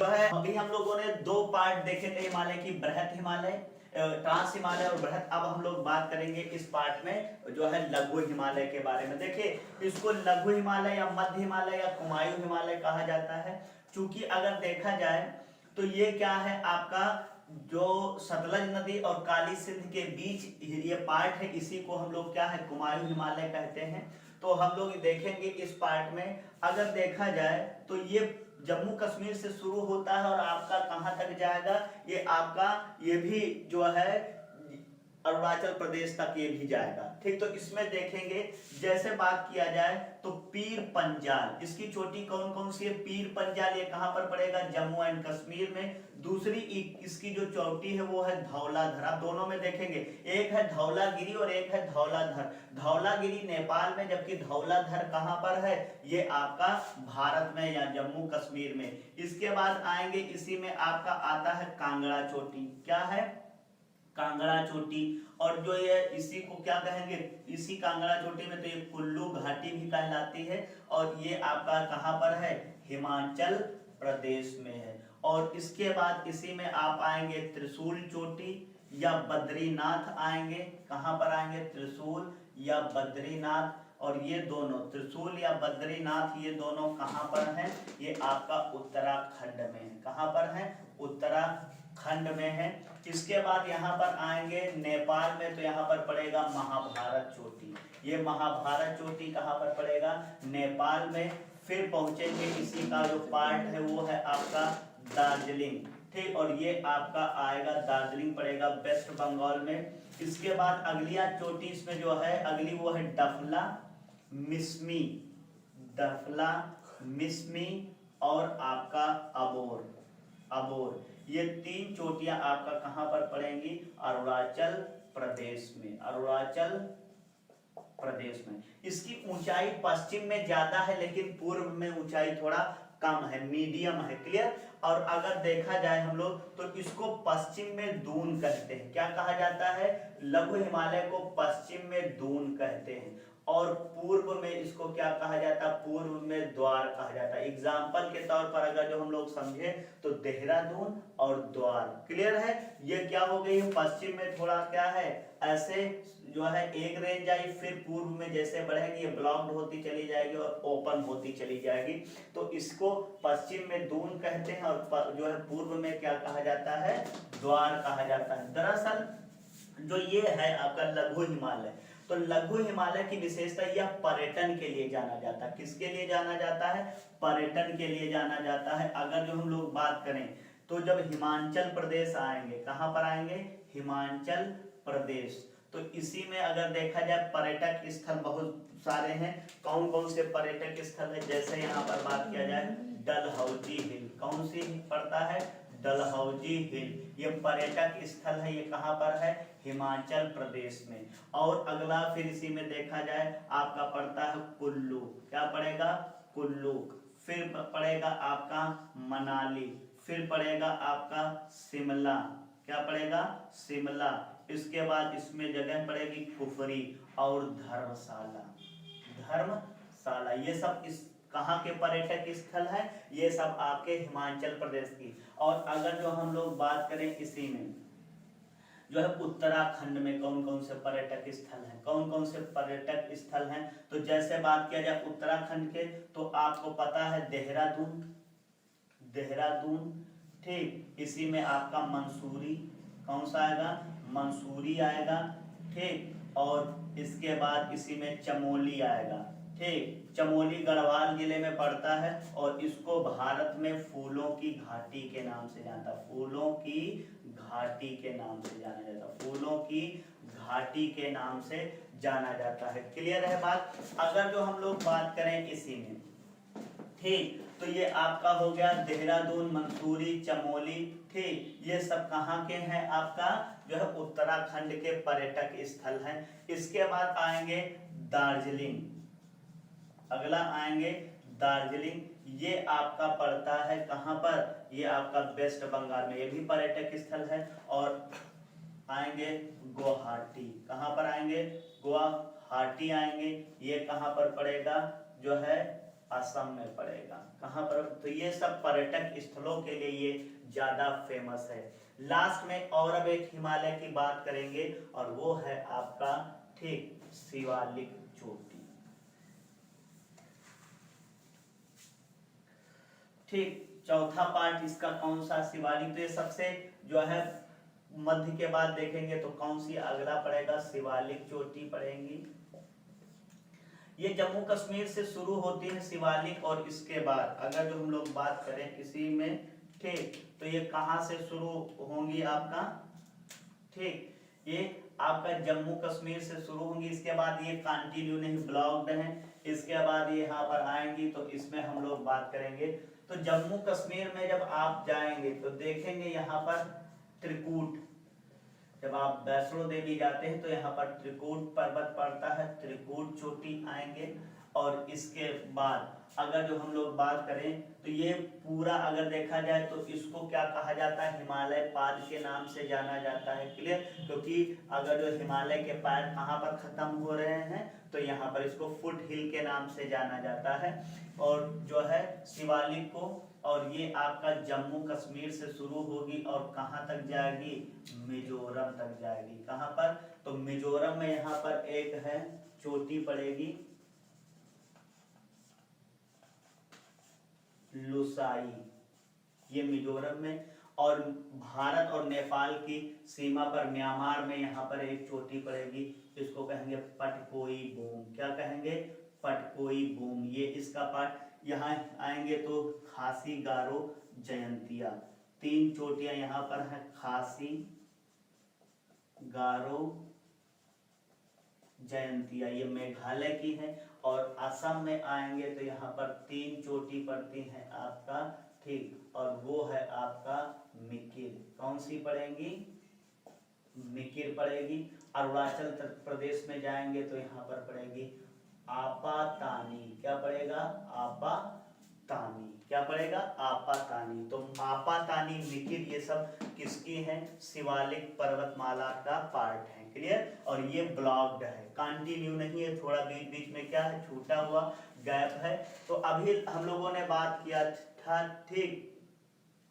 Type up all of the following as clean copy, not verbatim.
जो है अभी हम लोगों ने दो पार्ट देखे थे हिमालय की, बृहत हिमालय, ट्रांस हिमालय और बृहत। अब हम लोग बात करेंगे इस पार्ट में जो है लघु हिमालय के बारे में। देखिए इसको लघु हिमालय या मध्य हिमालय या कुमायूं हिमालय कहा जाता है। चूंकि अगर देखा जाए तो ये क्या है आपका, जो सतलज नदी और काली सिंध के बीच ये पार्ट है, इसी को हम लोग क्या है कुमायूं हिमालय कहते हैं। तो हम लोग देखेंगे इस पार्ट में, अगर देखा जाए तो ये जम्मू कश्मीर से शुरू होता है और आपका कहां तक जाएगा, ये आपका ये भी जो है अरुणाचल प्रदेश तक ये भी जाएगा। ठीक, तो इसमें देखेंगे जैसे बात किया जाए तो पीर पंजाल, इसकी चोटी कौन कौन सी है? पीर पंजाल, ये कहां पर पड़ेगा? जम्मू एंड कश्मीर में। दूसरी इसकी जो चोटी है वो है धौलाधर। आप दोनों में देखेंगे, एक है धौलागिरी और एक है धौलाधर। धौलागिरी नेपाल में, जबकि धौलाधर कहां पर है? ये आपका भारत में या जम्मू कश्मीर में। इसके बाद आएंगे, इसी में आपका आता है कांगड़ा चोटी। क्या है? कांगड़ा चोटी। और जो ये इसी को क्या कहेंगे, इसी कांगड़ा चोटी में तो ये कुल्लू घाटी भी कहलाती है और ये आपका कहां पर है? हिमाचल प्रदेश में है। और इसके बाद इसी में आप आएंगे त्रिशूल चोटी या बद्रीनाथ आएंगे। कहां पर आएंगे? त्रिशूल या बद्रीनाथ। और ये दोनों त्रिशूल या बद्रीनाथ ये दोनों कहां पर हैं? ये आपका उत्तराखंड में है। कहां पर है? उत्तराखंड में है। इसके बाद यहाँ पर आएंगे नेपाल में, तो यहाँ पर पड़ेगा महाभारत चोटी। ये महाभारत चोटी कहाँ पर पड़ेगा? नेपाल में। फिर पहुंचेंगे, इसी का जो पार्ट है वो है आपका दार्जिलिंग। ठीक, और ये आपका आएगा दार्जिलिंग पड़ेगा वेस्ट बंगाल में। इसके बाद अगली चोटी इसमें जो है अगली वो है डफला मिसमी, डफला मिसमी और आपका अबोर। अबोर, ये तीन चोटियां आपका कहां पर पड़ेंगी? अरुणाचल प्रदेश में। अरुणाचल प्रदेश में। इसकी ऊंचाई पश्चिम में ज्यादा है लेकिन पूर्व में ऊंचाई थोड़ा कम है, मीडियम है। क्लियर? और अगर देखा जाए हम लोग तो इसको पश्चिम में दून कहते हैं। क्या कहा जाता है? लघु हिमालय को पश्चिम में दून कहते हैं और पूर्व में इसको क्या कहा जाता है? पूर्व में द्वार कहा जाता है। एग्जाम्पल के तौर पर अगर जो हम लोग समझे तो देहरादून और द्वार। क्लियर है? ये क्या हो गई? पश्चिम में थोड़ा क्या है ऐसे जो है एक रेंज आई, फिर पूर्व में जैसे बढ़ेगी ये ब्लॉक्ड होती चली जाएगी और ओपन होती चली जाएगी। तो इसको पश्चिम में दून कहते हैं और जो है पूर्व में क्या कहा जाता है? द्वार कहा जाता है। दरअसल जो ये है आपका लघु हिमालय, तो लघु हिमालय की विशेषता यह पर्यटन के लिए जाना जाता है। किसके लिए जाना जाता है? पर्यटन के लिए जाना जाता है। अगर जो हम लोग बात करें तो जब हिमाचल प्रदेश आएंगे, कहां पर आएंगे? हिमाचल प्रदेश। तो इसी में अगर देखा जाए पर्यटक स्थल बहुत सारे हैं। कौन कौन से पर्यटक स्थल है? जैसे यहाँ पर बात किया जाए डलहौजी हिल, कौन सी पड़ता है? डलहौजी हिल, ये पर्यटक स्थल है। ये कहां पर है? हिमाचल प्रदेश में। और अगला फिर इसी में देखा जाए आपका पड़ता है कुल्लू। क्या पड़ेगा? कुल्लू। फिर पड़ेगा आपका मनाली, फिर पड़ेगा आपका शिमला। क्या पड़ेगा? शिमला। इसके बाद इसमें जगह पड़ेगी कुफरी और धर्मशाला। धर्मशाला ये सब इस कहाँ के पर्यटक स्थल है? ये सब आपके हिमाचल प्रदेश की। और अगर जो हम लोग बात करें इसी में जो है उत्तराखंड में कौन कौन से पर्यटक स्थल हैं? कौन कौन से पर्यटक स्थल हैं? तो जैसे बात किया जाए उत्तराखंड के तो आपको पता है देहरादून, देहरादून। ठीक, इसी में आपका मंसूरी, कौन सा आएगा? मंसूरी आएगा। ठीक, और इसके बाद इसी में चमोली आएगा। ठीक, चमोली गढ़वाल जिले में पड़ता है और इसको भारत में फूलों की घाटी के नाम से जानता है। फूलों की घाटी के नाम से जाना जाता है। फूलों की घाटी के नाम से जाना जाता है। क्लियर है बात? अगर जो हम लोग बात करें इसी में, ठीक, तो ये आपका हो गया देहरादून, मंसूरी, चमोली। ठीक, ये सब कहाँ के हैं? आपका जो है उत्तराखंड के पर्यटक स्थल हैं। इसके बाद आएंगे दार्जिलिंग। अगला आएंगे दार्जिलिंग, ये आपका पड़ता है कहां पर? ये आपका वेस्ट बंगाल में, ये भी पर्यटक स्थल है। और आएंगे गुवाहाटी। कहां पर आएंगे? गुवाहाटी आएंगे। ये कहां पर पड़ेगा? जो है असम में पड़ेगा। कहाँ पर? तो ये सब पर्यटक स्थलों के लिए ये ज्यादा फेमस है। लास्ट में और अब एक हिमालय की बात करेंगे और वो है आपका ठीक शिवालिक चोटी। ठीक, चौथा पार्ट इसका कौन सा? शिवालिक। तो ये सबसे जो है मध्य के बाद देखेंगे तो कौन सी अगला पड़ेगा? शिवालिक चोटी पड़ेगी। ये जम्मू कश्मीर से शुरू होती है शिवालिक, और इसके बाद अगर जो हम लोग बात करें इसी में ठीक, तो ये कहां से शुरू होंगी आपका? ठीक, ये आपका जम्मू कश्मीर से शुरू होंगी, इसके बाद ये कंटिन्यू नहीं ब्लॉक्ड है, इसके बाद ये यहाँ पर आएंगी तो इसमें हम लोग बात करेंगे। तो जम्मू कश्मीर में जब आप जाएंगे तो देखेंगे यहाँ पर त्रिकूट, जब आप वैष्णो देवी जाते हैं तो यहाँ पर त्रिकूट पर्वत पड़ता है, त्रिकूट चोटी आएंगे। और इसके बाद अगर जो हम लोग बात करें तो ये पूरा अगर देखा जाए तो इसको क्या कहा जाता है? हिमालय पाद के नाम से जाना जाता है। क्लियर? क्योंकि अगर जो हिमालय के पैर कहाँ पर खत्म हो रहे हैं तो यहाँ पर इसको फुट हिल के नाम से जाना जाता है। और जो है शिवालिक को, और ये आपका जम्मू कश्मीर से शुरू होगी और कहाँ तक जाएगी? मिजोरम तक जाएगी। कहाँ पर? तो मिजोरम में यहाँ पर एक है चोटी पड़ेगी लुसाई, ये मिजोरम में। और भारत और नेपाल की सीमा पर म्यांमार में यहाँ पर एक चोटी पड़ेगी, इसको कहेंगे पटकोई बूम। क्या कहेंगे? पटकोई बूम। ये इसका पार्ट यहाँ आएंगे तो खासी गारो जयंतिया, तीन चोटियां यहाँ पर है, खासी गारो जयंतिया, ये मेघालय की है। और असम में आएंगे तो यहाँ पर तीन चोटी पड़ती हैं आपका ठीक, और वो है आपका मिकिर। कौन सी पड़ेगी? मिकिर पड़ेगी। अरुणाचल प्रदेश में जाएंगे तो यहाँ पर पड़ेगी आपातानी। क्या पड़ेगा? आपातानी। क्या पड़ेगा? आपातानी। तो आपातानी, मिकिर, ये सब किसकी है? शिवालिक पर्वतमाला का पार्ट है। क्लियर? और ये ब्लॉक्ड है, कंटिन्यू नहीं है, थोड़ा बीच बीच में क्या है? छूटा हुआ गैप है। तो अभी हम लोगों ने बात किया था ठीक,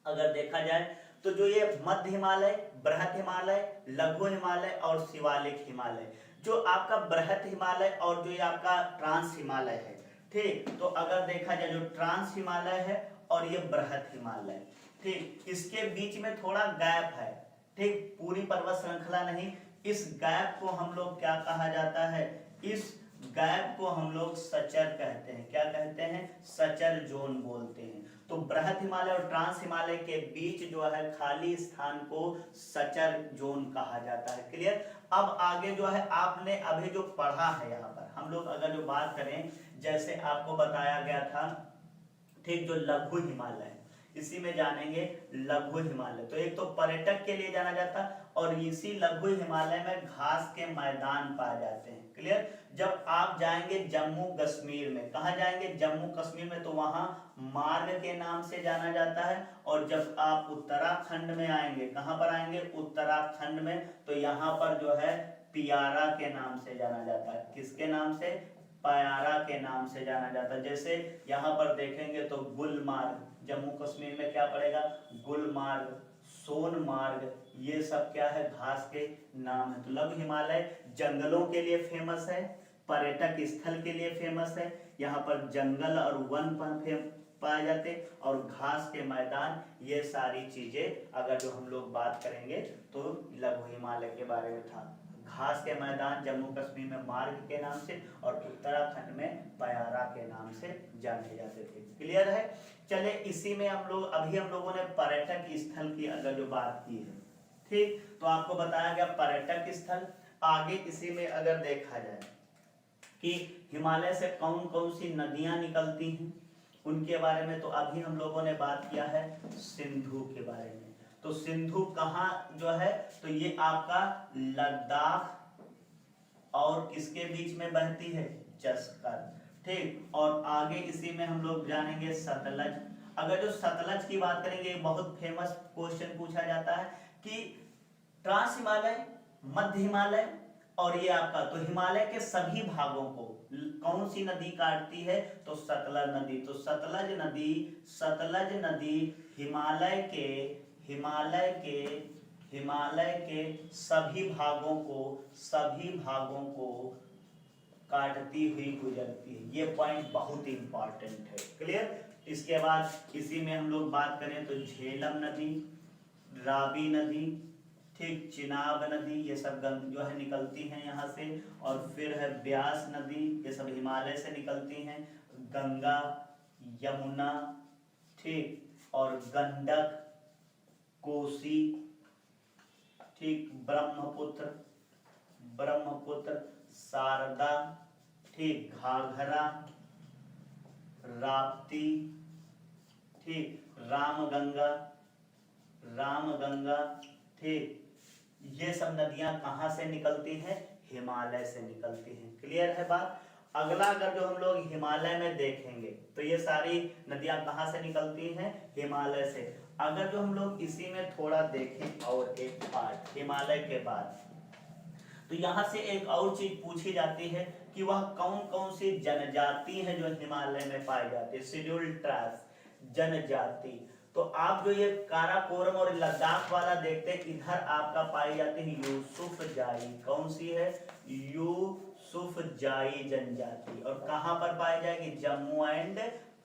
अगर देखा जाए तो जो ये मध्य हिमालय, बृहत हिमालय, लघु हिमालय और शिवालिक हिमालय, जो आपका बृहत हिमालय और जो ये आपका ट्रांस हिमालय है ठीक, तो अगर देखा जाए जो ट्रांस हिमालय है और ये बृहत हिमालय ठीक, इसके बीच में थोड़ा गैप है ठीक, पूरी पर्वत श्रृंखला नहीं। इस गैप को हम लोग क्या कहा जाता है? इस गैप को हम लोग सचर कहते हैं। क्या कहते हैं? सचर जोन बोलते हैं। तो बृहत हिमालय और ट्रांस हिमालय के बीच जो है खाली स्थान को सचर जोन कहा जाता है। क्लियर? अब आगे जो है आपने अभी जो पढ़ा है यहाँ पर हम लोग अगर जो बात करें, जैसे आपको बताया गया था ठीक, जो लघु हिमालय, इसी में जानेंगे लघु हिमालय। तो एक तो पर्यटक के लिए जाना जाता है और इसी लघु हिमालय में घास के मैदान पाए जाते हैं। क्लियर? जब आप जाएंगे जम्मू कश्मीर में, कहाँ जाएंगे? जम्मू कश्मीर में, तो वहां मार्ग के नाम से जाना जाता है। और जब आप उत्तराखंड में आएंगे, कहाँ पर आएंगे? उत्तराखंड में, तो यहाँ पर जो है पियारा के नाम से जाना जाता है। किसके नाम से? पयारा के नाम से जाना जाता है। जैसे यहाँ पर देखेंगे तो गुलमार्ग, जम्मू कश्मीर में क्या पड़ेगा? गुलमार्ग, सोनमार्ग, ये सब क्या है? घास के नाम है। तो लघु हिमालय जंगलों के लिए फेमस है, पर्यटक स्थल के लिए फेमस है, यहाँ पर जंगल और वन पाए जाते और घास के मैदान, ये सारी चीजें अगर जो हम लोग बात करेंगे तो लघु हिमालय के बारे में था। घास के मैदान जम्मू कश्मीर में मार्ग के नाम से और उत्तराखंड में पयारा के नाम से जाने जाते थे। क्लियर है? चले इसी में हम लोगों ने पर्यटक स्थल की अगर जो बात की है ठीक, तो आपको बताया गया पर्यटक स्थल। आगे इसी में अगर देखा जाए कि हिमालय से कौन कौन सी नदियां निकलती हैं उनके बारे में, तो अभी हम लोगों ने बात किया है सिंधु के बारे में। तो सिंधु कहाँ जो है? तो ये आपका लद्दाख और किसके बीच में बहती है? जस्कर ठीक। और आगे इसी में हम लोग जानेंगे सतलज। अगर जो सतलज की बात करेंगे, बहुत फेमस क्वेश्चन पूछा जाता है कि ट्रांस हिमालय, मध्य हिमालय और ये आपका तो हिमालय के सभी भागों को कौन सी नदी काटती है? तो सतलज नदी। तो सतलज नदी हिमालय के सभी भागों को काटती हुई गुजरती है। ये पॉइंट बहुत इंपॉर्टेंट है। क्लियर? इसके बाद इसी में हम लोग बात करें तो झेलम नदी, रावी नदी, ठीक, चिनाब नदी, ये सब जो है निकलती हैं यहाँ से। और फिर है ब्यास नदी, ये सब हिमालय से निकलती हैं। गंगा, यमुना, ठीक, और गंडक, कोसी, ठीक, ब्रह्मपुत्र, शारदा, ठीक, घाघरा, राप्ती, ठीक, रामगंगा, ठीक, ये सब नदियां कहाँ से निकलती हैं? हिमालय से निकलती हैं। क्लियर है बात? अगला अगर जो हम लोग हिमालय में देखेंगे तो ये सारी नदियां कहाँ से निकलती हैं? हिमालय से। अगर जो हम लोग इसी में थोड़ा देखें और एक पार्ट हिमालय के बाद, तो यहाँ से एक और चीज पूछी जाती है कि वह कौन कौन सी जनजाति है जो हिमालय में पाई जाती है? शेड्यूल्ड ट्राइब्स, जनजाति। तो आप जो ये काराकोरम और लद्दाख वाला देखते हैं, इधर आपका पाई जाती है यूसुफजाई। कौन सी है? यूसुफजाई जनजाति। और कहाँ पर पाई जाएगी? जम्मू एंड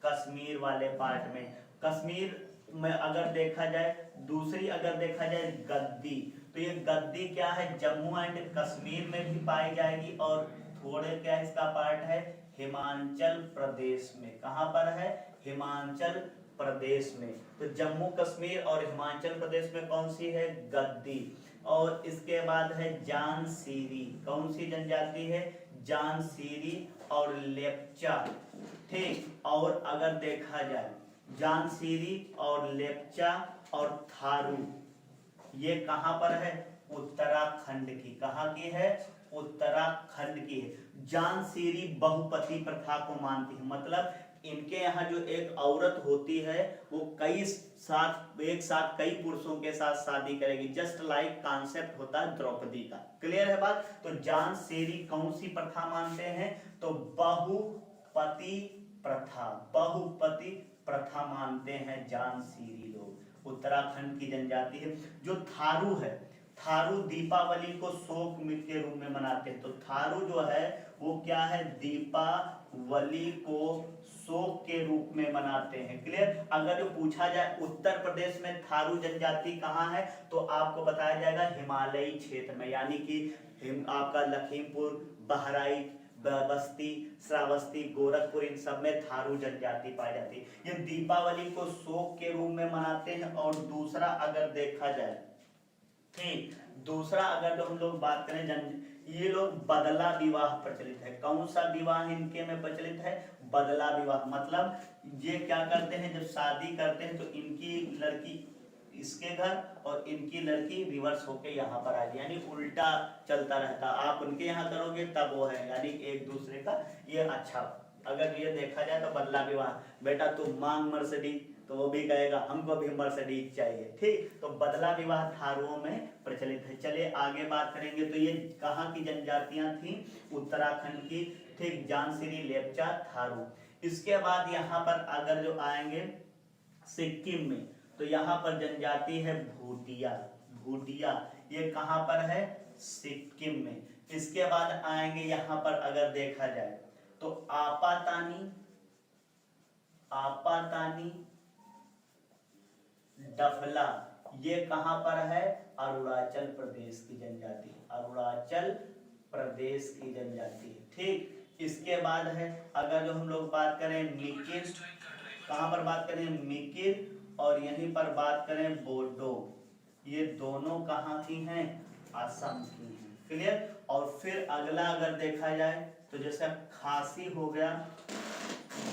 कश्मीर वाले पार्ट में। कश्मीर में अगर देखा जाए, दूसरी अगर देखा जाए गद्दी, तो ये गद्दी क्या है? जम्मू एंड कश्मीर में भी पाई जाएगी। और थोड़े क्या इसका पार्ट है? हिमाचल प्रदेश में। कहाँ पर है? हिमाचल प्रदेश में। तो जम्मू कश्मीर और हिमाचल प्रदेश में कौन सी है? गद्दी। और इसके बाद है जानसीरी। कौन सी जनजाति है? जानसीरी और लेप्चा, ठीक। और अगर देखा जाए जानसीरी और लेप्चा और थारू, ये कहां पर है? उत्तराखंड की। कहां की है? उत्तराखंड की है। जानसीरी बहुपति प्रथा को मानती है, मतलब इनके यहाँ जो एक औरत होती है वो एक साथ कई पुरुषों के साथ शादी करेगी, जस्ट लाइक कॉन्सेप्ट होता है द्रौपदी का। क्लियर है बात? तो जानसेरी कौन सी प्रथा मानते हैं? तो बहुपति प्रथा मानते हैं जानसीरी लोग। उत्तराखंड की जनजाति है। जो थारू है, थारू दीपावली को शोक के रूप में मनाते हैं। तो थारू जो है वो क्या है? दीपावली को शोक के रूप में मनाते हैं। क्लियर? अगर जो पूछा जाए उत्तर प्रदेश में थारू जनजाति कहाँ है, तो आपको बताया जाएगा हिमालयी क्षेत्र में, यानी कि आपका लखीमपुर, बहराइच, बस्ती, श्रावस्ती, गोरखपुर, इन सब में थारू जनजाति पाई जाती है। ये दीपावली को शोक के रूप में मनाते हैं। और दूसरा अगर देखा जाए, ठीक, दूसरा अगर जो हम लोग बात करें, ये लोग बदला विवाह प्रचलित है। कौन सा विवाह इनके में प्रचलित है? बदला विवाह। मतलब ये क्या करते हैं, जब शादी करते हैं तो इनकी लड़की इसके घर और इनकी लड़की रिवर्स होके यहाँ पर आ जाए, यानी उल्टा चलता रहता। आप उनके यहाँ करोगे तब वो है, यानी एक दूसरे का ये अच्छा। अगर ये देखा जाए तो बदला विवाह, बेटा तू मांग मर्सिडीज, तो वो भी कहेगा हमको भी मर्सिडीज चाहिए, ठीक। तो बदला विवाह थारुओं में प्रचलित है। चलिए आगे बात करेंगे। तो ये कहाँ की जनजातियां थी? उत्तराखंड की, ठीक, जानसीरी, लेप्चा, थारू। इसके बाद यहाँ पर अगर जो आएंगे सिक्किम में, तो यहाँ पर जनजाति है भूटिया। ये कहाँ पर है? सिक्किम में। इसके बाद आएंगे यहाँ पर अगर देखा जाए तो आपातानी, डफला, ये कहां पर है? अरुणाचल प्रदेश की जनजाति, अरुणाचल प्रदेश की जनजाति, ठीक। इसके बाद है अगर जो हम लोग बात करें मिकिर, कहां पर बात करें? मिकिर। और यहीं पर बात करें बोडो, ये दोनों कहां की हैं? असम की हैं। क्लियर? और फिर अगला अगर देखा जाए तो जैसे खासी हो गया,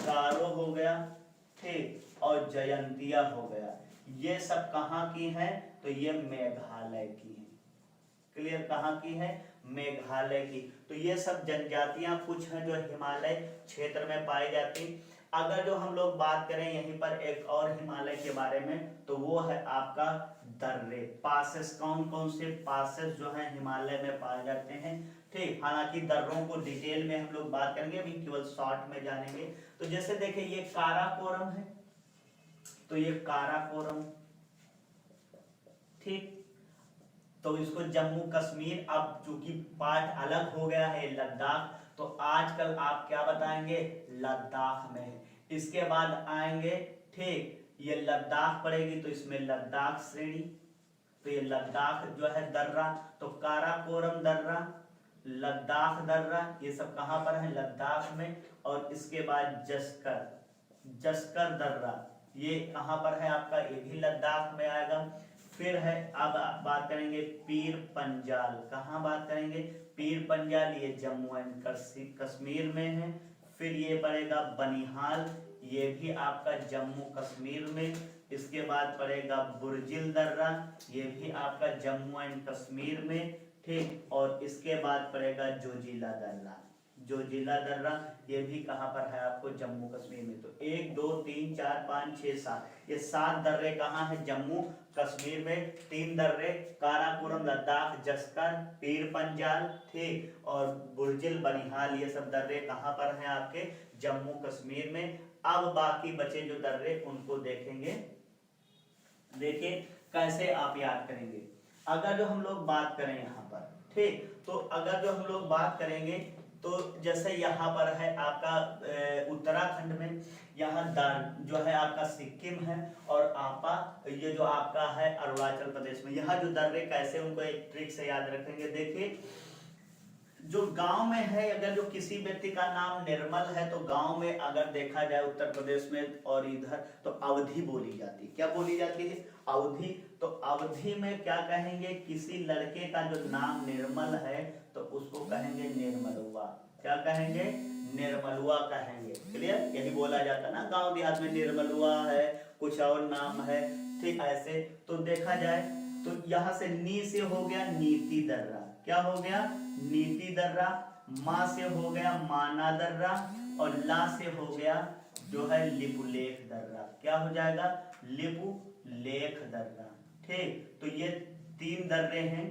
गारो हो गया, ठीक, और जयंतिया हो गया, ये सब कहाँ की हैं? तो ये मेघालय की हैं। क्लियर? कहाँ की है? मेघालय की। तो ये सब जनजातियां कुछ हैं जो हिमालय क्षेत्र में पाई जाती। अगर जो हम लोग बात करें यहीं पर एक और हिमालय के बारे में, तो वो है आपका दर्रे, पासेस। कौन कौन से पासेस जो है हिमालय में पाए जाते हैं, ठीक। हालांकि दर्रों को डिटेल में हम लोग बात करेंगे, अभी केवल शॉर्ट में जानेंगे। तो जैसे देखिए ये काराकोरम है, तो ये काराकोरम, ठीक। तो इसको जम्मू कश्मीर, अब चूंकि पार्ट अलग हो गया है लद्दाख, तो आजकल आप क्या बताएंगे, लद्दाख में है। इसके बाद आएंगे, ठीक, ये लद्दाख पड़ेगी तो इसमें लद्दाख श्रेणी, तो ये लद्दाख जो है दर्रा, तो काराकोरम दर्रा, लद्दाख दर्रा, ये सब कहां पर है, लद्दाख में। और इसके बाद जस्कर, जस्कर दर्रा, ये कहां पर है आपका, ये भी लद्दाख में आएगा। फिर है, अब बात करेंगे पीर पंजाल, कहां बात करेंगे, पीर पंजाल, ये जम्मू एंड कश्मीर में है। फिर ये पड़ेगा बनिहाल, ये भी आपका जम्मू कश्मीर में। इसके बाद पड़ेगा बुर्जिल दर्रा, ये भी आपका जम्मू एंड कश्मीर में, ठीक। और इसके बाद पड़ेगा जोजिला दर्रा, जोजिला दर्रा, ये भी कहां पर है आपको, जम्मू कश्मीर में। तो 1 2 3 4 5 6 7, ये 7 दर्रे कहां है, जम्मू कश्मीर में। 3 दर्रे काराकोरम, लद्दाख, जस्कर, पीर पंजाल, ठीक, और बुर्जिल, बनिहाल, ये सब दर्रे कहां पर हैं आपके, जम्मू कश्मीर में। अब बाकी बचे जो दर्रे उनको देखेंगे। देखिए कैसे आप याद करेंगे। अगर जो हम लोग बात करें यहाँ पर, ठीक, तो अगर जो हम लोग बात करेंगे, तो जैसे यहाँ पर है आपका उत्तराखंड में, यहाँ जो है आपका सिक्किम है, और आपा ये जो आपका है अरुणाचल प्रदेश में। यहाँ जो दर्रे कैसे, उनको एक ट्रिक से याद रखेंगे। देखिए जो गांव में है, अगर जो किसी व्यक्ति का नाम निर्मल है, तो गांव में अगर देखा जाए उत्तर प्रदेश में और इधर, तो अवधि बोली जाती है। क्या बोली जाती है, अवधि। तो अवधि में क्या कहेंगे, किसी लड़के का जो नाम निर्मल है तो उसको कहेंगे निर्मलुआ। क्या कहेंगे, निर्मलुआ कहेंगे। क्लियर, यही बोला जाता है ना गांव देहात में, निर्मलुआ है, कुछ और नाम है, ठीक। ऐसे तो देखा जाए तो यहाँ से नी से हो गया नीति दर्रा, क्या हो गया, नीति दर्रा। मा से हो गया माना दर्रा, और ला से हो गया जो है लिपुलेख दर्रा। क्या हो जाएगा, लिपुलेख दर्रा, ठीक। तो ये 3 दर्रे हैं,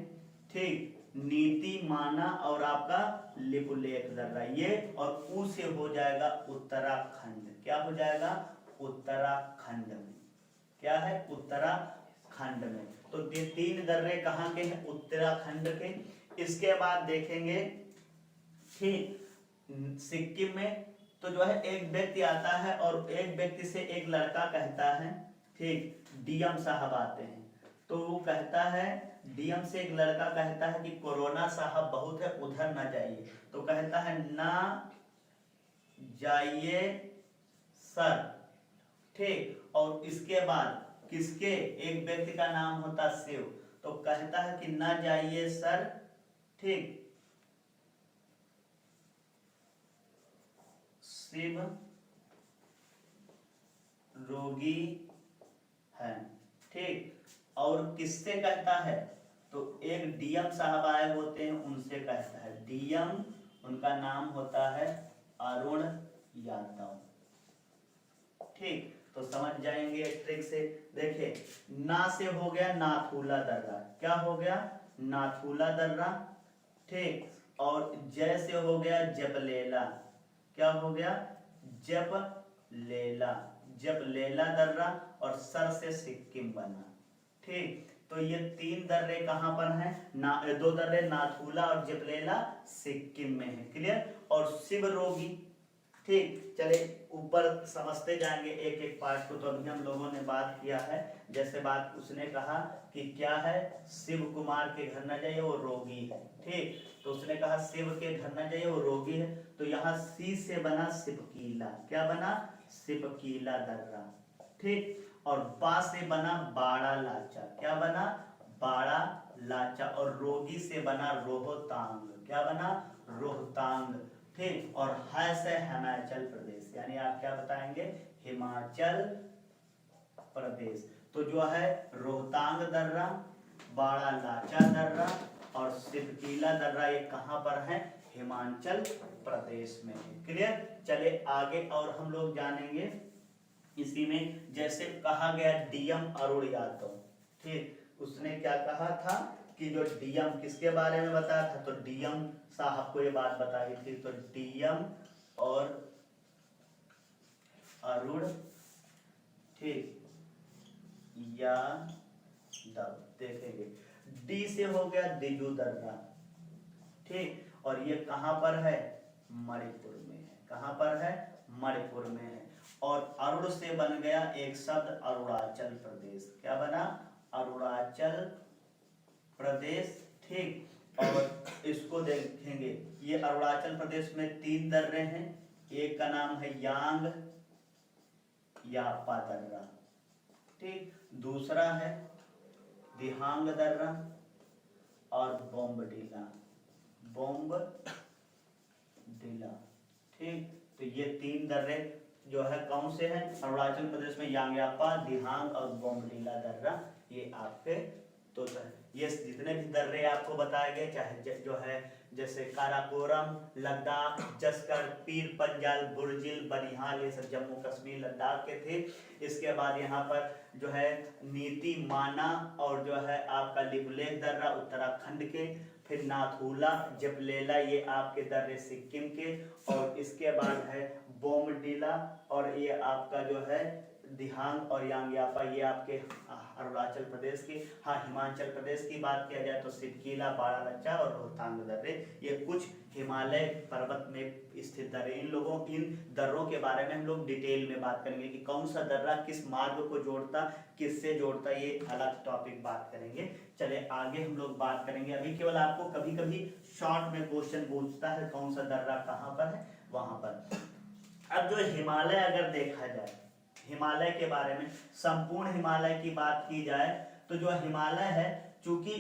ठीक, नीति, माना और आपका लिपुलेख दर्रा, ये। और ऊ से हो जाएगा उत्तराखंड। क्या हो जाएगा, उत्तराखंड में। क्या है, उत्तराखंड में। तो ये 3 दर्रे कहाँ के हैं, उत्तराखंड के। इसके बाद देखेंगे, ठीक, सिक्किम में तो जो है एक व्यक्ति आता है और एक व्यक्ति से एक लड़का कहता है, ठीक, डीएम साहब आते हैं, तो वो कहता है, डीएम से एक लड़का कहता है कि कोरोना साहब बहुत है, उधर ना जाइए। तो कहता है ना जाइए सर, ठीक। और इसके बाद किसके, एक व्यक्ति का नाम होता शिव, तो कहता है कि ना जाइए सर, ठीक, शिव रोगी है, ठीक। और किससे कहता है, तो एक डीएम साहब आए होते हैं उनसे कहता है। डीएम, उनका नाम होता है अरुण यादव, ठीक। तो समझ जाएंगे ट्रिक से। देखिए ना से हो गया नाथुला दर्रा, क्या हो गया, नाथुला दर्रा, ठीक। और जय से हो गया जबलेला, क्या हो गया, जबलेला, जबलेला दर्रा। और सर से सिक्किम बना, ठीक। तो ये 3 दर्रे कहां पर हैं, 2 दर्रे नाथुला और जबलेला सिक्किम में है। क्लियर। और शिव रोगी, ठीक। चले ऊपर समझते जाएंगे एक एक पार्ट को। तो अभी हम लोगों ने बात किया है, जैसे बात उसने कहा कि क्या है, शिव कुमार के घर न जाइए वो रोगी है, ठीक। तो उसने कहा शिव के घर न जाइए वो रोगी है। तो यहाँ सी से बना सिपकीला, क्या बना, सिपकीला दर्रा, ठीक। और बा से बना बाड़ा लाचा, क्या बना, बाड़ा लाचा। और रोगी से बना रोहतांग, क्या बना, रोहतांग, ठीक। और है से हिमाचल प्रदेश, यानी आप क्या बताएंगे, हिमाचल प्रदेश। तो जो है रोहतांग दर्रा, बाड़ा लाचा दर्रा और सिपकीला दर्रा, ये कहां पर है, हिमाचल प्रदेश में है। क्लियर। चले आगे और हम लोग जानेंगे इसी में, जैसे कहा गया डीएम अरुण यादव, ठीक, उसने क्या कहा था कि जो डीएम किसके बारे में बताया था, तो डीएम साहब को ये बात बताई थी। तो डीएम और अरुण, ठीक, यादव, देखेंगे डी से हो गया दिजू दर्रा, ठीक, और ये कहां पर है, मणिपुर में है। कहां पर है, मणिपुर में है। और अरुण से बन गया एक शब्द अरुणाचल प्रदेश। क्या बना, अरुणाचल प्रदेश, ठीक। और इसको देखेंगे, ये अरुणाचल प्रदेश में 3 दर्रे हैं। एक का नाम है यांग यापा दर्रा, ठीक, दूसरा है दिहांग दर्रा और बोम्बडीला, ठीक। तो ये 3 दर्रे जो है कौन से हैं, अरुणाचल प्रदेश में, यांग्यापा, दिहांग और बोम्बडीला दर्रा, ये आपके तो ये जितने भी दर्रे आपको बताए गए, चाहे जो है जैसे काराकोरम, लद्दाख, जस्कर, पीर पंजाल, बुर्जिल, बनिहाल, ये सब जम्मू कश्मीर लद्दाख के थे। इसके बाद यहाँ पर जो है नीति, माना और जो है आपका लिबुलेख दर्रा उत्तराखंड के, फिर नाथूला, जबलेला, ये आपके दर्रे सिक्किम के, और इसके बाद है बोमडीला, और ये आपका जो है दिहांग और यांग्यापा, ये आपके अरुणाचल प्रदेश की। हाँ, हिमाचल प्रदेश की बात किया जाए तो सिटकीला, बारालाचा और रोहतांग दर्रे, ये कुछ हिमालय पर्वत में स्थित दर्रे। इन दर्रों के बारे में हम लोग डिटेल में बात करेंगे कि कौन सा दर्रा किस मार्ग को जोड़ता, किससे जोड़ता, ये अलग टॉपिक बात करेंगे। चले आगे हम लोग बात करेंगे। अभी केवल आपको कभी कभी शॉर्ट में क्वेश्चन पूछता है कौन सा दर्रा कहाँ पर है, वहां पर। अब जो हिमालय अगर देखा जाए, हिमालय के बारे में, संपूर्ण हिमालय की बात की जाए तो जो हिमालय है, चूंकि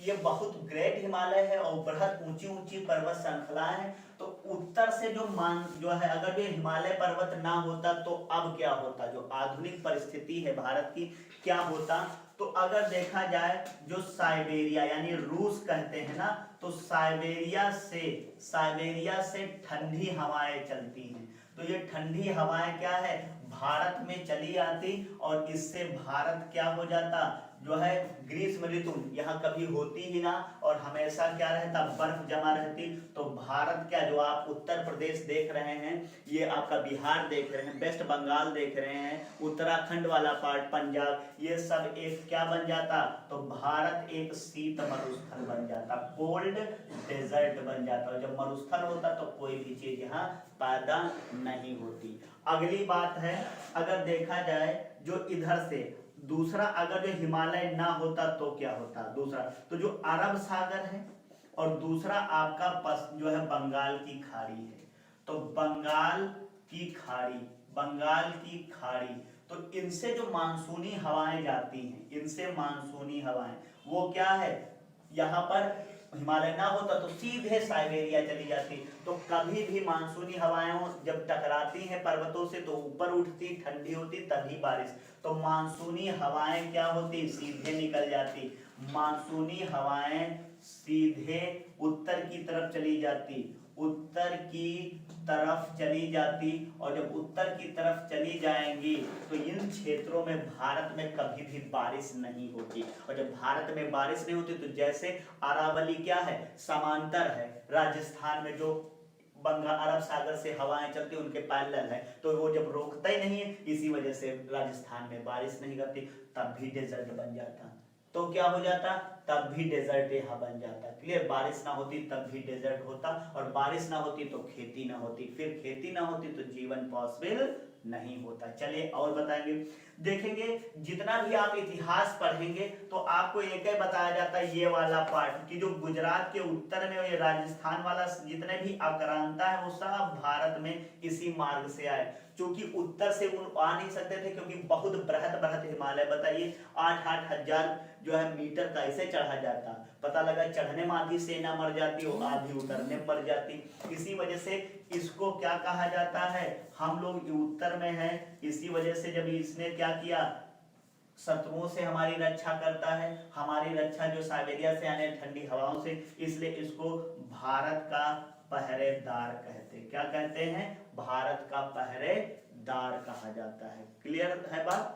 ये बहुत ग्रेट हिमालय है और बहुत ऊंची ऊंची पर्वत श्रृंखलाएं हैं, तो उत्तर से जो है, अगर ये हिमालय पर्वत ना होता तो अब क्या होता, जो आधुनिक परिस्थिति है भारत की, क्या होता। तो अगर देखा जाए जो साइबेरिया यानी रूस कहते हैं ना, तो साइबेरिया से ठंडी हवाएं चलती हैं। तो ये ठंडी हवाएं क्या है, भारत में चली आती, और इससे भारत क्या हो जाता, जो है ग्रीष्म ऋतु यहाँ कभी होती ही ना, और हमेशा क्या रहता, बर्फ जमा रहती। तो भारत क्या, जो आप उत्तर प्रदेश देख रहे हैं, ये आपका बिहार देख रहे हैं, वेस्ट बंगाल देख रहे हैं, उत्तराखंड वाला पार्ट, पंजाब, ये सब एक क्या बन जाता, तो भारत एक शीत मरुस्थल बन जाता, कोल्ड डेजर्ट बन जाता। और जब मरुस्थल होता तो कोई भी चीज यहाँ पैदा नहीं होती। अगली बात है, अगर देखा जाए जो इधर से दूसरा, अगर जो हिमालय ना होता तो क्या होता, दूसरा तो जो अरब सागर है, और दूसरा आपका जो है बंगाल की खाड़ी है। तो बंगाल की खाड़ी, तो इनसे जो मानसूनी हवाएं जाती हैं, इनसे मानसूनी हवाएं, वो क्या है, यहाँ पर हिमालय ना होता तो सीधे साइबेरिया चली जाती। तो कभी भी मानसूनी हवाएं जब टकराती हैं पर्वतों से तो ऊपर उठती, ठंडी होती, तभी बारिश। तो मानसूनी हवाएं क्या होती, सीधे निकल जाती, मानसूनी हवाएं सीधे उत्तर की तरफ चली जाती, और जब उत्तर की तरफ चली जाएंगी तो इन क्षेत्रों में भारत में कभी भी बारिश नहीं होती। और जब भारत में बारिश नहीं होती तो जैसे अरावली क्या है, समांतर है राजस्थान में, जो अरब सागर से हवाएं चलती उनके पैरेलल है, तो वो जब रोकता ही नहीं है, इसी वजह से राजस्थान में बारिश नहीं करती, तब भी डेजर्ट बन जाता। तो क्या हो जाता, तब भी डेजर्ट यहाँ बन जाता। क्लियर, बारिश ना होती तब भी डेजर्ट होता, और बारिश ना होती तो खेती ना होती, फिर खेती ना होती तो जीवन पॉसिबल नहीं होता। चलिए और बताएंगे, देखेंगे जितना भी आप इतिहास पढ़ेंगे तो आपको एक ही बताया जाता है, ये वाला पार्ट कि जो गुजरात के उत्तर में और ये राजस्थान वाला जितने भी आक्रांता है वो सब भारत में इसी मार्ग से आए। क्योंकि उत्तर से वो आ नहीं सकते थे, क्योंकि बहुत बृहद हिमालय, बताइए 8-8 हजार जो है मीटर कैसे चढ़ा जाता, पता लगा चढ़ने में आधी सेना मर जाती हो, आधी उतरने में मर जाती। इसी वजह से इसको क्या कहा जाता है, हम लोग उत्तर में हैं, इसी वजह से जब इसने क्या किया, शत्रुओं से हमारी रक्षा करता है, हमारी रक्षा जो साइबेरिया से आने ठंडी हवाओं से, इसलिए इसको भारत का पहरेदार कहते हैं। क्या कहते हैं? भारत का पहरेदार कहा जाता है। क्लियर है बात?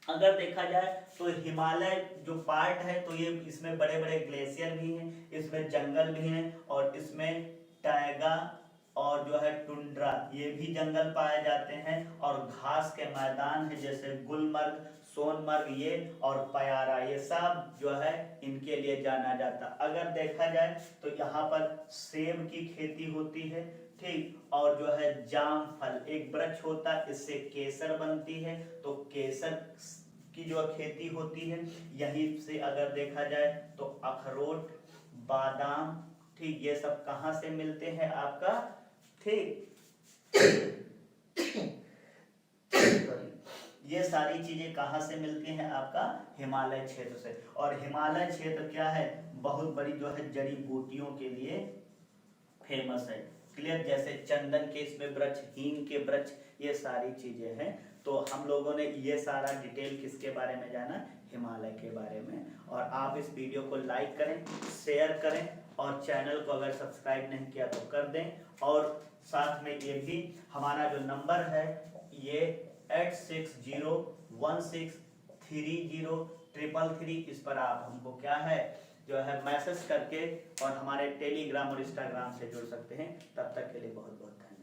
अगर देखा जाए तो हिमालय जो पार्ट है तो ये इसमें बड़े बड़े ग्लेशियर भी हैं, इसमें जंगल भी हैं, और इसमें टैगा और जो है टुंड्रा ये भी जंगल पाए जाते हैं, और घास के मैदान है जैसे गुलमर्ग, सोनमर्ग ये और पयारा, ये सब जो है इनके लिए जाना जाता। अगर देखा जाए तो यहाँ पर सेब की खेती होती है, ठीक, और जो है जाम फल एक वृक्ष होता है, इससे केसर बनती है, तो केसर की जो खेती होती है। यहीं से अगर देखा जाए तो अखरोट, बादाम, ठीक, ये सब कहाँ से मिलते हैं आपका? ठीक ये सारी चीजें कहाँ से मिलती हैं? आपका हिमालय क्षेत्र से। और हिमालय क्षेत्र क्या है? बहुत बड़ी जो है जड़ी बूटियों के लिए फेमस है। क्लियर? जैसे चंदन के इसमें वृक्ष, हींग के वृक्ष, ये सारी चीजें हैं। तो हम लोगों ने ये सारा डिटेल किसके बारे में जाना? हिमालय के बारे में। और आप इस वीडियो को लाइक करें, शेयर करें, और चैनल को अगर सब्सक्राइब नहीं किया तो कर दें। और साथ में ये भी हमारा जो नंबर है ये 8601630333, इस पर आप हमको क्या है जो है मैसेज करके और हमारे टेलीग्राम और इंस्टाग्राम से जुड़ सकते हैं। तब तक के लिए बहुत बहुत धन्यवाद।